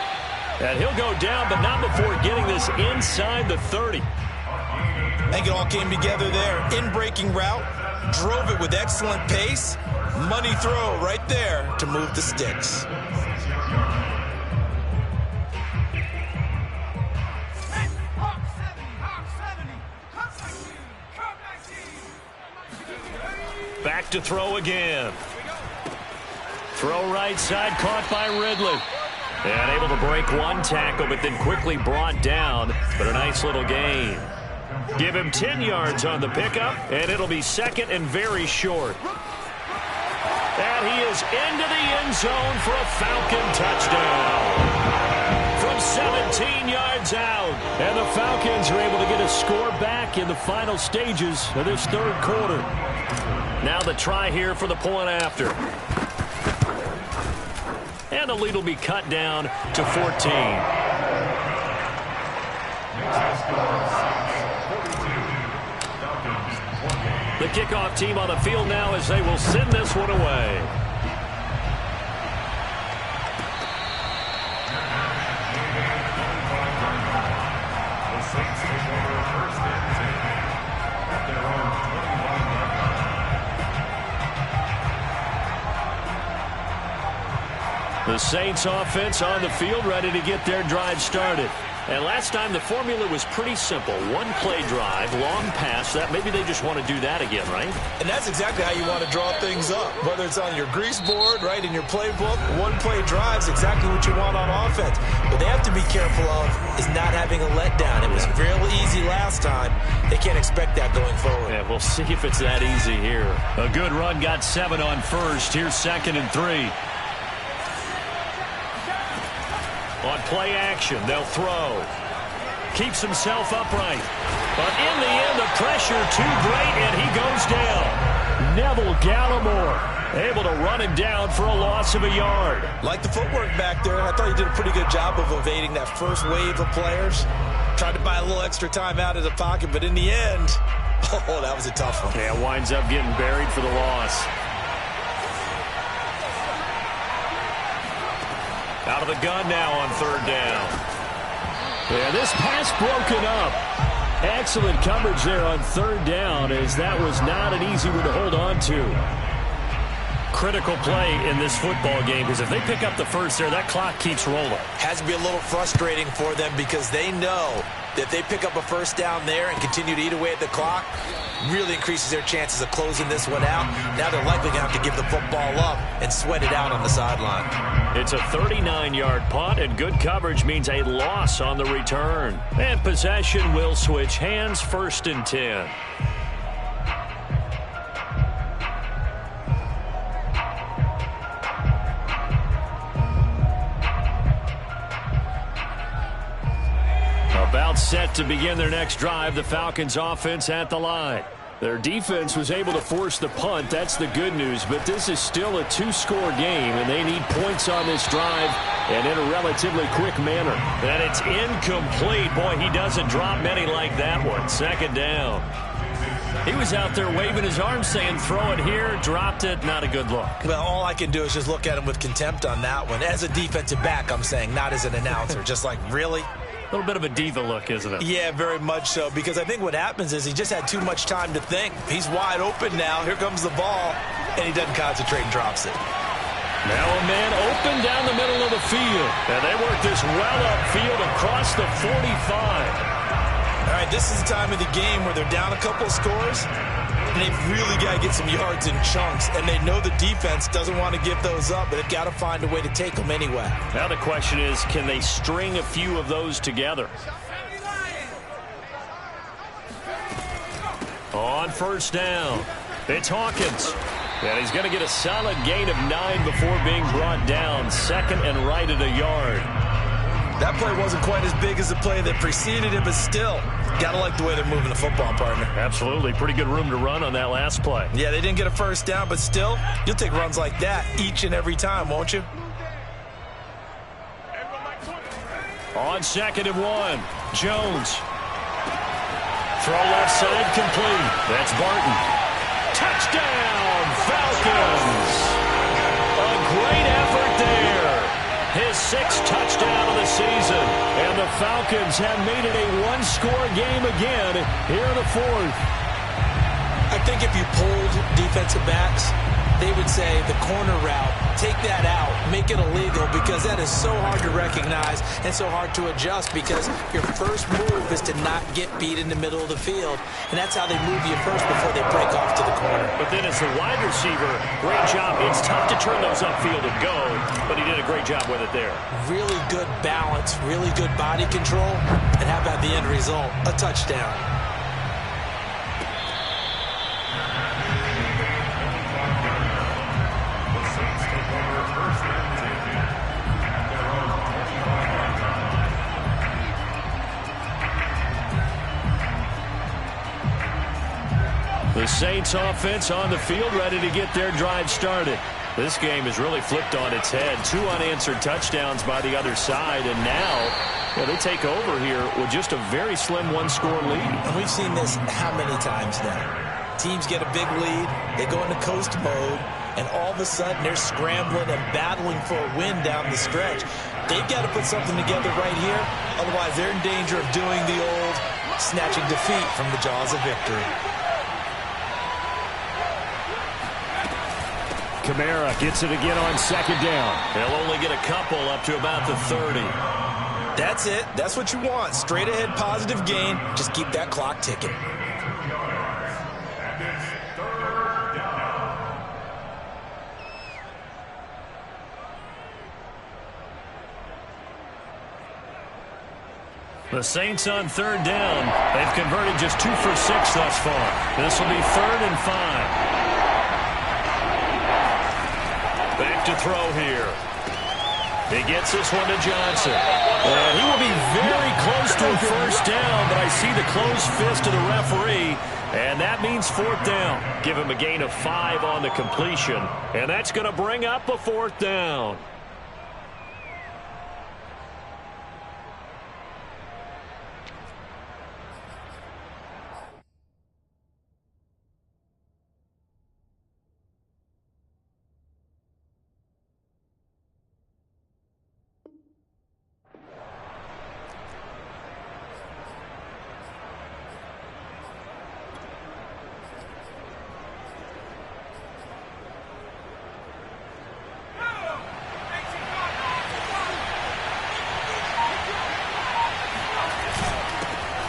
And he'll go down, but not before getting this inside the 30. I think it all came together there. In-breaking route, drove it with excellent pace. Money throw right there to move the sticks. Back to throw again. Throw right side, caught by Ridley. And able to break one tackle, but then quickly brought down. But a nice little gain. Give him 10 yards on the pickup, and it'll be second and very short. And he is into the end zone for a Falcon touchdown. From 17 yards out. And the Falcons are able to get a score back in the final stages of this third quarter. Now the try here for the point after. And the lead will be cut down to 14. The kickoff team on the field now as they will send this one away. The Saints offense on the field ready to get their drive started. And last time the formula was pretty simple. One play drive, long pass. That maybe they just want to do that again, right? And that's exactly how you want to draw things up. Whether it's on your grease board, right, in your playbook, one play drive is exactly what you want on offense. What they have to be careful of is not having a letdown. It was real easy last time. They can't expect that going forward. Yeah, we'll see if it's that easy here. A good run got 7 on first. Here's 2nd and 3. On play action, they'll throw. Keeps himself upright. But in the end, the pressure too great, and he goes down. Neville Gallimore able to run him down for a loss of a yard. Like the footwork back there, I thought he did a pretty good job of evading that first wave of players. Tried to buy a little extra time out of the pocket, but in the end, oh, that was a tough one. Yeah, winds up getting buried for the loss. Out of the gun now on 3rd down. Yeah, this pass broken up. Excellent coverage there on 3rd down, as that was not an easy one to hold on to. Critical play in this football game, because if they pick up the first there, that clock keeps rolling. Has to be a little frustrating for them because they know that if they pick up a first down there and continue to eat away at the clock, really increases their chances of closing this one out. Now they're likely going to have to give the football up and sweat it out on the sideline. It's a 39-yard punt, and good coverage means a loss on the return. And possession will switch hands, 1st and 10. About set to begin their next drive, the Falcons offense at the line. Their defense was able to force the punt. That's the good news, but this is still a 2-score game, and they need points on this drive and in a relatively quick manner. And it's incomplete. Boy, he doesn't drop many like that one. 2nd down. He was out there waving his arms saying, throw it here, dropped it, not a good look. Well, all I can do is just look at him with contempt on that one. As a defensive back, I'm saying, not as an announcer. Just like, really? A little bit of a diva look, isn't it? Yeah, very much so, because I think what happens is he just had too much time to think. He's wide open now. Here comes the ball, and he doesn't concentrate and drops it. Now a man open down the middle of the field. And they work this well upfield across the 45. All right, this is the time of the game where they're down a couple of scores, and they've really got to get some yards in chunks, and they know the defense doesn't want to give those up, but they've got to find a way to take them anyway. Now the question is, can they string a few of those together? On 1st down, it's Hawkins. And he's going to get a solid gain of 9 before being brought down. 2nd and right at a yard. That play wasn't quite as big as the play that preceded it, but still, got to like the way they're moving the football, partner. Absolutely. Pretty good room to run on that last play. Yeah, they didn't get a first down, but still, you'll take runs like that each and every time, won't you? On 2nd and 1, Jones. Throw left side complete. That's Barton. Touchdown, Falcons. A great effort there. His 6th touchdown of the season. And the Falcons have made it a 1-score game again here in the 4th. I think if you polled defensive backs, they would say the corner route, take that out, make it illegal, because that is so hard to recognize and so hard to adjust, because your first move is to not get beat in the middle of the field, and that's how they move you first before they break off to the corner. But then as the wide receiver, great job. It's tough to turn those upfield and go, but he did a great job with it there. Really good balance, really good body control, and how about the end result? A touchdown. The Saints offense on the field, ready to get their drive started. This game has really flipped on its head. 2 unanswered touchdowns by the other side, and now they take over here with just a very slim one-score lead. And we've seen this how many times now? Teams get a big lead, they go into coast mode, and all of a sudden they're scrambling and battling for a win down the stretch. They've got to put something together right here, otherwise they're in danger of doing the old snatching defeat from the jaws of victory. Kamara gets it again on second down. They'll only get a couple up to about the 30. That's it. That's what you want. Straight ahead positive gain. Just keep that clock ticking. The Saints on third down. They've converted just 2 for 6 thus far. This will be 3rd and 5. Back to throw here. He gets this one to Johnson. And he will be very close to a first down, but I see the closed fist of the referee, and that means 4th down. Give him a gain of 5 on the completion, and that's going to bring up a 4th down.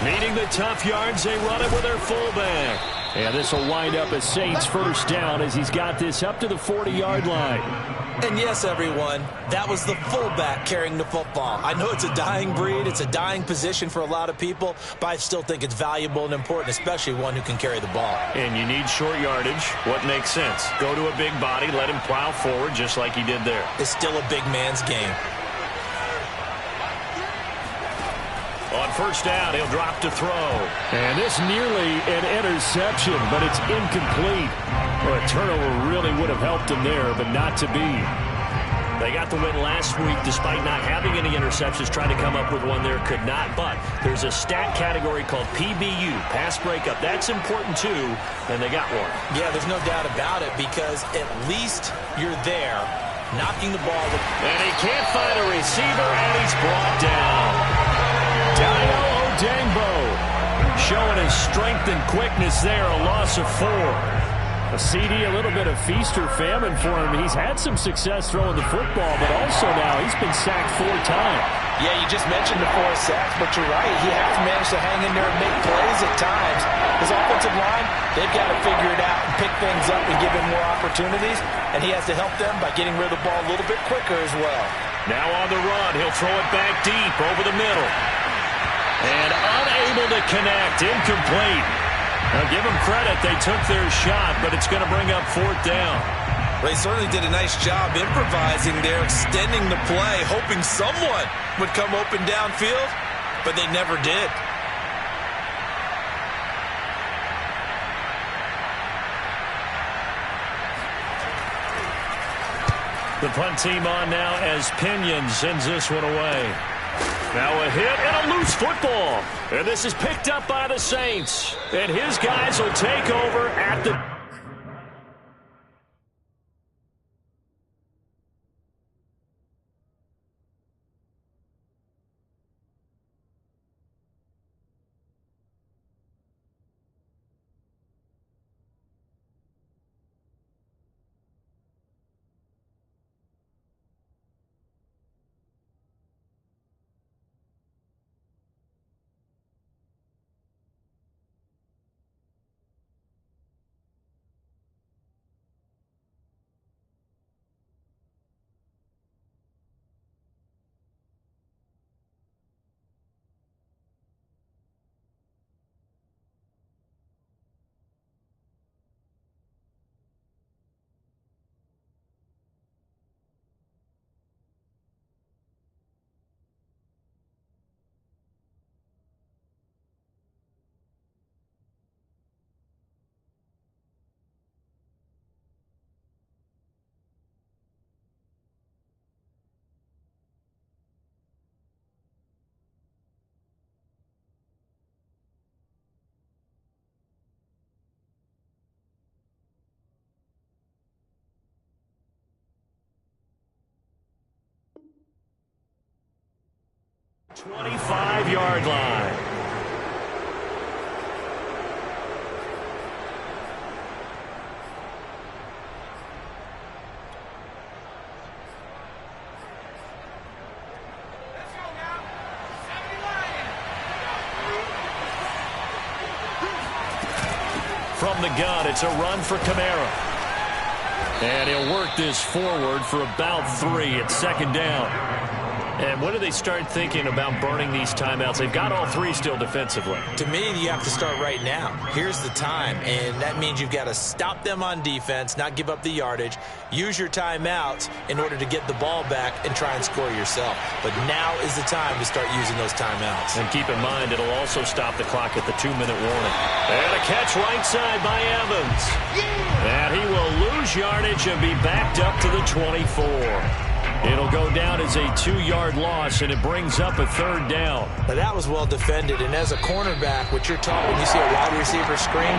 Needing the tough yards, they run it with their fullback. And this will wind up a Saints first down as he's got this up to the 40-yard line. And yes, everyone, that was the fullback carrying the football. I know it's a dying breed, it's a dying position for a lot of people, but I still think it's valuable and important, especially one who can carry the ball. And you need short yardage. What makes sense? Go to a big body, let him plow forward just like he did there. It's still a big man's game. On first down, he'll drop to throw. And this nearly an interception, but it's incomplete. Well, a turnover really would have helped him there, but not to be. They got the win last week despite not having any interceptions. Tried to come up with one there, could not. But there's a stat category called PBU, pass breakup. That's important too, and they got one. Yeah, there's no doubt about it because at least you're there knocking the ball. And he can't find a receiver, and he's brought down. Dayo Odeyingbo showing his strength and quickness there, a loss of 4. A CD, a little bit of feast or famine for him. He's had some success throwing the football, but also now he's been sacked 4 times. Yeah, you just mentioned the 4 sacks, but you're right. He has managed to hang in there and make plays at times. His offensive line, they've got to figure it out and pick things up and give him more opportunities, and he has to help them by getting rid of the ball a little bit quicker as well. Now on the run, he'll throw it back deep over the middle. And unable to connect, incomplete. Now give them credit, they took their shot, but it's going to bring up 4th down. They certainly did a nice job improvising there, extending the play, hoping someone would come open downfield, but they never did. The punt team on now as Pinion sends this one away. Now a hit and a loose football. And this is picked up by the Saints. And his guys will take over at the... 25-yard line. From the gun, it's a run for Kamara. And he'll work this forward for about 3 at second down. And when do they start thinking about burning these timeouts? They've got all 3 still defensively. To me, you have to start right now. Here's the time, and that means you've got to stop them on defense, not give up the yardage, use your timeouts in order to get the ball back and try and score yourself. But now is the time to start using those timeouts. And keep in mind, it'll also stop the clock at the 2-minute warning. And a catch right side by Evans. And he will lose yardage and be backed up to the 24. It'll go down as a 2-yard loss, and it brings up a 3rd down. Now that was well defended, and as a cornerback, what you're taught when you see a wide receiver screen,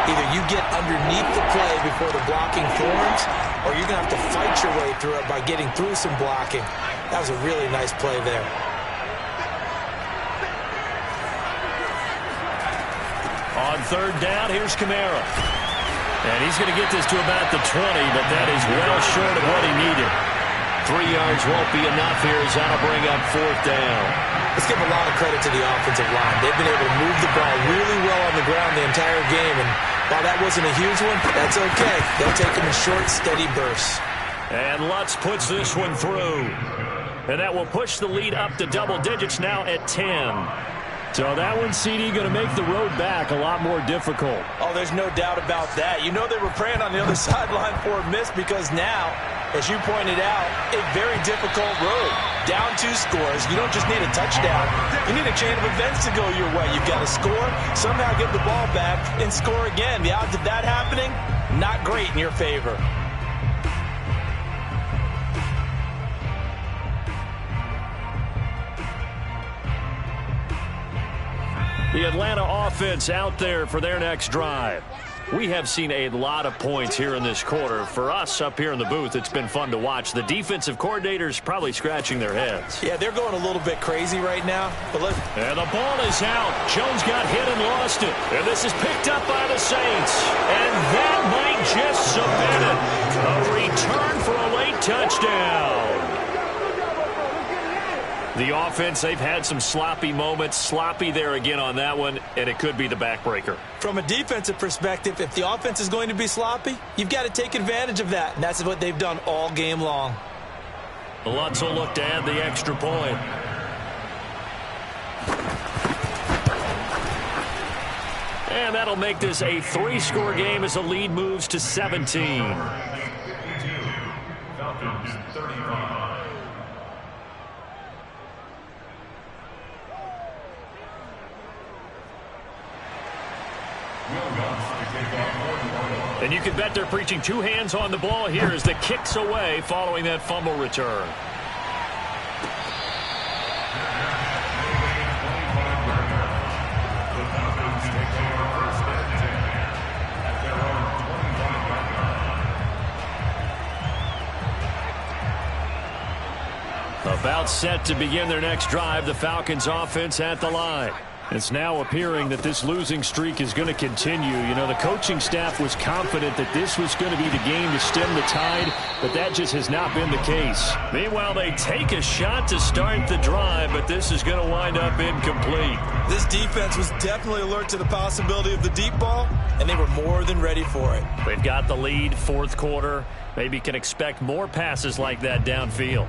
either you get underneath the play before the blocking forms, or you're going to have to fight your way through it by getting through some blocking. That was a really nice play there. On 3rd down, here's Kamara. And he's going to get this to about the 20, but that is well short of what he needed. 3 yards won't be enough here as that'll bring up 4th down. Let's give a lot of credit to the offensive line. They've been able to move the ball really well on the ground the entire game, and while that wasn't a huge one, that's okay. They'll take them in short, steady bursts. And Lutz puts this one through. And that will push the lead up to double digits now at 10. So that one, CD, going to make the road back a lot more difficult. Oh, there's no doubt about that. You know they were praying on the other sideline for a miss because now, as you pointed out, a very difficult road. Down 2 scores. You don't just need a touchdown. You need a chain of events to go your way. You've got to score, somehow get the ball back, and score again. The odds of that happening, not great in your favor. The Atlanta offense out there for their next drive. We have seen a lot of points here in this quarter. For us up here in the booth, it's been fun to watch. The defensive coordinators probably scratching their heads. Yeah, they're going a little bit crazy right now. But look. And the ball is out. Jones got hit and lost it. And this is picked up by the Saints. And that might just submit it. A return for a late touchdown. The offense, they've had some sloppy moments. Sloppy there again on that one, and it could be the backbreaker. From a defensive perspective, if the offense is going to be sloppy, you've got to take advantage of that. And that's what they've done all game long. Lutz will look to add the extra point. And that'll make this a 3-score game as the lead moves to 17. Falcons 35. And you can bet they're preaching 2 hands on the ball here as the kick's away following that fumble return. About set to begin their next drive, the Falcons offense at the line. It's now appearing that this losing streak is going to continue. You know, the coaching staff was confident that this was going to be the game to stem the tide, but that just has not been the case. Meanwhile, they take a shot to start the drive, but this is going to wind up incomplete. This defense was definitely alert to the possibility of the deep ball, and they were more than ready for it. They've got the lead, 4th quarter. Maybe can expect more passes like that downfield.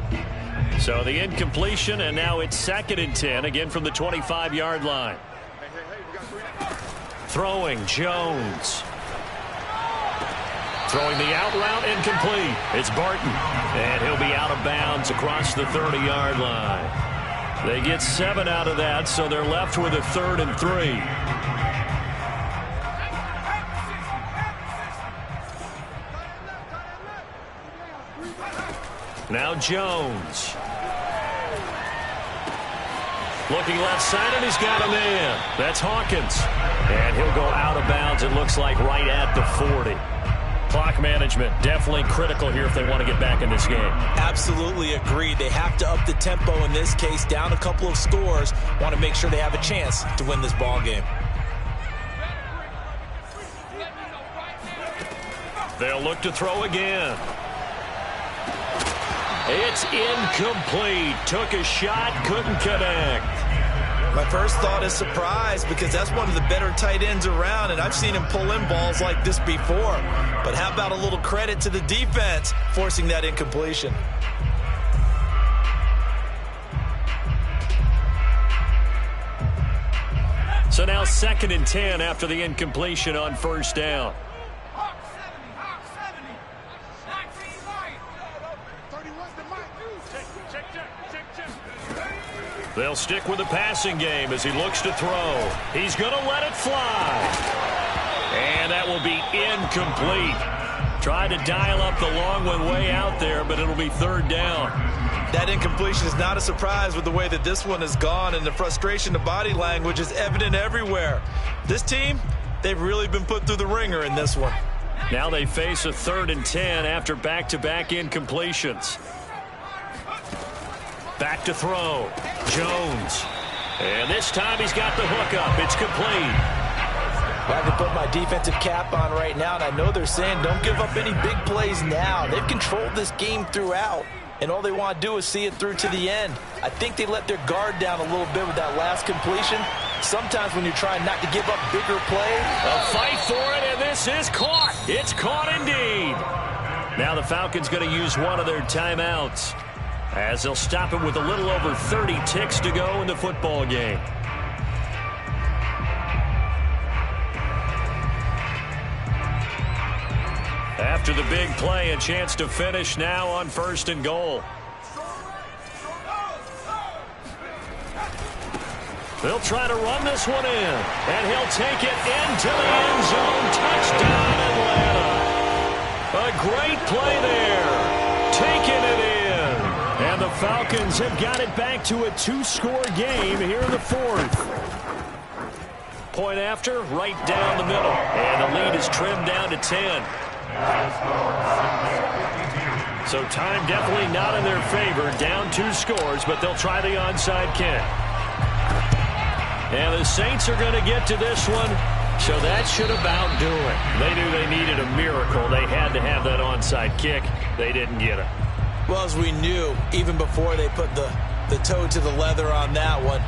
So the incompletion, and now it's 2nd and 10, again from the 25-yard line. Throwing, Jones. Throwing the out route, incomplete. It's Barton, and he'll be out of bounds across the 30-yard line. They get 7 out of that, so they're left with a 3rd and 3. Now Jones. Looking left side, and he's got a man. That's Hawkins. And he'll go out of bounds, it looks like, right at the 40. Clock management, definitely critical here if they want to get back in this game. Absolutely agreed. They have to up the tempo in this case, down a couple of scores. Want to make sure they have a chance to win this ball game. They'll look to throw again. It's incomplete. Took a shot, couldn't connect. My first thought is surprise because that's one of the better tight ends around, and I've seen him pull in balls like this before. But how about a little credit to the defense forcing that incompletion? So now 2nd and 10 after the incompletion on first down. They'll stick with the passing game as he looks to throw. He's going to let it fly. And that will be incomplete. Tried to dial up the long one way out there, but it'll be 3rd down. That incompletion is not a surprise with the way that this one has gone, and the frustration of body language is evident everywhere. This team, they've really been put through the ringer in this one. Now they face a 3rd and 10 after back-to-back incompletions. Back to throw. Jones. And this time he's got the hook up. It's complete. I can put my defensive cap on right now, and I know they're saying don't give up any big plays now. They've controlled this game throughout, and all they want to do is see it through to the end. I think they let their guard down a little bit with that last completion. Sometimes when you're trying not to give up bigger plays. A fight for it, and this is caught. It's caught indeed. Now the Falcons going to use one of their timeouts, as they'll stop it with a little over 30 ticks to go in the football game. After the big play, a chance to finish now on 1st and goal. They'll try to run this one in, and he'll take it into the end zone. Touchdown, Atlanta. A great play there. Taking it in. And the Falcons have got it back to a 2-score game here in the 4th. Point after, right down the middle. And the lead is trimmed down to 10. So time definitely not in their favor. Down 2 scores, but they'll try the onside kick. And the Saints are going to get to this one, so that should about do it. They knew they needed a miracle. They had to have that onside kick. They didn't get it. Well, as we knew, even before they put the toe to the leather on that one,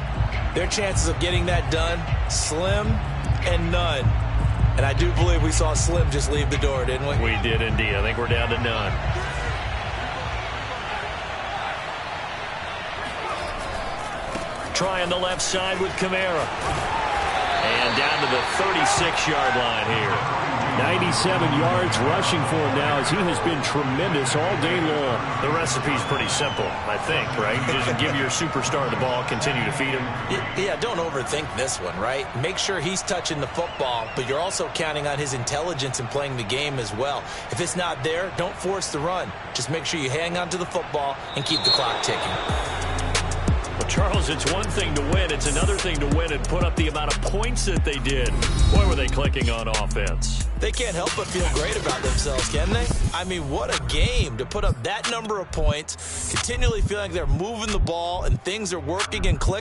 their chances of getting that done, slim and none. And I do believe we saw Slim just leave the door, didn't we? We did indeed. I think we're down to none. Trying the left side with Kamara. And down to the 36-yard line here. 97 yards rushing for him now as he has been tremendous all day long. The recipe's pretty simple, I think, right? Just give your superstar the ball, continue to feed him. Yeah, don't overthink this one, right? Make sure he's touching the football, but you're also counting on his intelligence in playing the game as well. If it's not there, don't force the run. Just make sure you hang on to the football and keep the clock ticking. Well, Charles, it's one thing to win. It's another thing to win and put up the amount of points that they did. Boy, were they clicking on offense. They can't help but feel great about themselves, can they? I mean, what a game to put up that number of points, continually feeling like they're moving the ball and things are working and clicking.